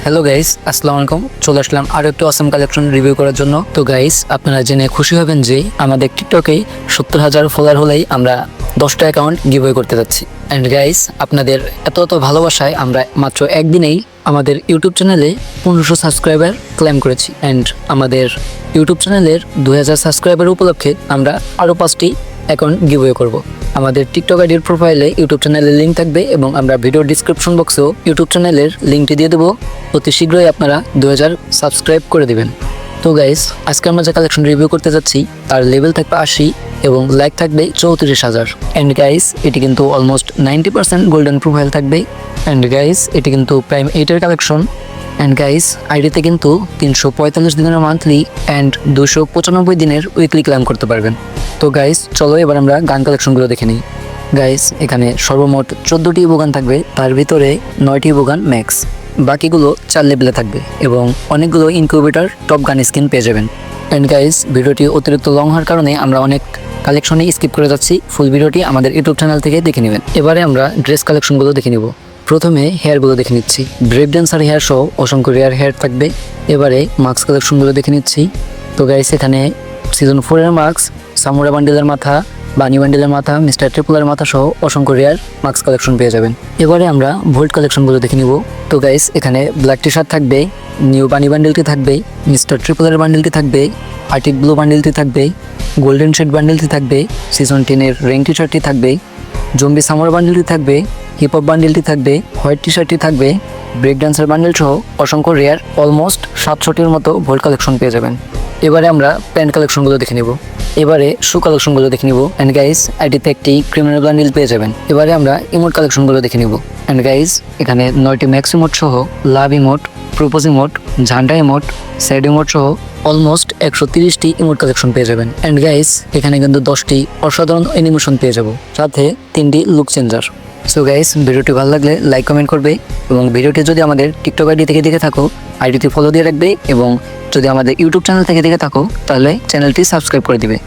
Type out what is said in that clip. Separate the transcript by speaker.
Speaker 1: Hello guys, আসসালামু আলাইকুম। চলে আসলাম আরো একটু অসম কালেকশন রিভিউ করার জন্য। তো গাইস, আপনারা জেনে খুশি হবেন যে আমাদের টিকটকে 70,000 ফলোয়ার হলেই আমরা 10টা অ্যাকাউন্ট গিভওয়ে করতে যাচ্ছি। অ্যান্ড গাইস, আপনাদের এত ভালোবাসায় আমরা মাত্র একদিনেই আমাদের ইউটিউব চ্যানেলে 1500 সাবস্ক্রাইবার ক্লেম করেছি। অ্যান্ড আমাদের ইউটিউব চ্যানেলের 2000 সাবস্ক্রাইবার উপলক্ষে আমরা আরও 5টি অ্যাকাউন্ট গিভওয়ে করব। আমাদের টিকটক আইডির প্রোফাইলে ইউটিউব চ্যানেলের লিঙ্ক থাকবে এবং আমরা ভিডিও ডিসক্রিপশন বক্সেও ইউটিউব চ্যানেলের লিঙ্কটি দিয়ে দেবো। অতি শীঘ্রই আপনারা 2000 সাবস্ক্রাইব করে দিবেন। তো গাইস, আজকে আমরা যে কালেকশন রিভিউ করতে যাচ্ছি তার লেভেল থাকবে 80 এবং লাইক থাকবে 34,000। অ্যান্ড গাইস, এটি কিন্তু অলমোস্ট 90% গোল্ডেন প্রোফাইল থাকবে। অ্যান্ড গাইস, এটি কিন্তু প্রাইম 8-এর কালেকশন। অ্যান্ড গাইস, আইডিতে কিন্তু 345 দিনের মান্থলি অ্যান্ড 295 দিনের উইকলি ক্লেম করতে পারবেন। তো গাইস, চলো এবার আমরা গান কালেকশনগুলো দেখে নিই। গাইস, এখানে সর্বমোট 14টি ইভো গান থাকবে, তার ভিতরে 9টি ইভো গান ম্যাক্স, বাকিগুলো 4 লেভেলে থাকবে এবং অনেকগুলো ইনকিউবেটর টপ গান স্কিন পেয়ে যাবেন। অ্যান্ড গাইস, ভিডিওটি অতিরিক্ত লং হওয়ার কারণে আমরা অনেক কালেকশনে স্কিপ করে যাচ্ছি। ফুল ভিডিওটি আমাদের ইউটিউব চ্যানেল থেকে দেখে নেবেন। এবারে আমরা ড্রেস কালেকশনগুলো দেখে নিব। প্রথমে হেয়ারগুলো দেখে নিচ্ছি। ব্রেক ড্যান্সার হেয়ার সহ অসংখ্য রেয়ার হেয়ার থাকবে। এবারে মাস্ক কালেকশনগুলো দেখে নিচ্ছি। তো গাইস, এখানে সিজন 4-এর মাস্ক, সামুরা বান্ডেলের মাথা, বানি বান্ডেলের মাথা, মিস্টার ট্রিপলের মাথা সহ অসংখ্য রেয়ার মাস্ক কালেকশন পেয়ে যাবেন। এবারে আমরা ভোল্ট কালেকশনগুলো দেখে নিব। তো গাইস, এখানে ব্ল্যাক টি শার্ট থাকবে, নিউ বানি বান্ডেলটি থাকবে, মিস্টার ট্রিপলের বান্ডেলটি থাকবে, আর্টিক ব্লু বান্ডেলটি থাকবে, গোল্ডেন শেড বান্ডেলটি থাকবে, সিজন 10-এর রেং টি শার্টটি থাকবে, জম্বি সামুরা বান্ডেলটি থাকবে, হিপ হপ বান্ডেলটি থাকবে, হোয়াইট টি শার্টটি থাকবে, ব্রেক ডান্সার বান্ডেল সহ অসংখ্য রেয়ার অলমোস্ট 700টির মতো ভোল্ট কালেকশন পেয়ে যাবেন। এবারে আমরা প্যান্ট কালেকশনগুলো দেখে নিব। এবারে শু কালেকশনগুলো দেখে নিব। অ্যান্ড গাইস, আইডিতে একটি ক্রিমিনাল বান্ডেল পেয়ে যাবেন। এবারে আমরা ইমোট কালেকশনগুলো দেখে নিব। অ্যান্ড গাইস, এখানে 9টি ম্যাক্স ইমোট সহ লাভ ইমোট, প্রপোজ ইমোট, ঝান্ডা ইমোট, স্যাড ইমোট সহ অলমোস্ট 130টি ইমোট কালেকশন পেয়ে যাবেন। অ্যান্ড গাইস, এখানে কিন্তু 10টি অসাধারণ অ্যানিমেশন পেয়ে যাব, সাথে 3টি লুক চেঞ্জার। সো গাইস, ভিডিওটি ভালো লাগলে লাইক কমেন্ট করবে এবং ভিডিওটি যদি আমাদের টিকটক আইডি থেকে দেখে থাকো আইডিটি ফলো দিয়ে রাখবে এবং যদি আমাদের ইউটিউব চ্যানেল থেকে দেখে থাকো তাহলে চ্যানেলটি সাবস্ক্রাইব করে দিবে।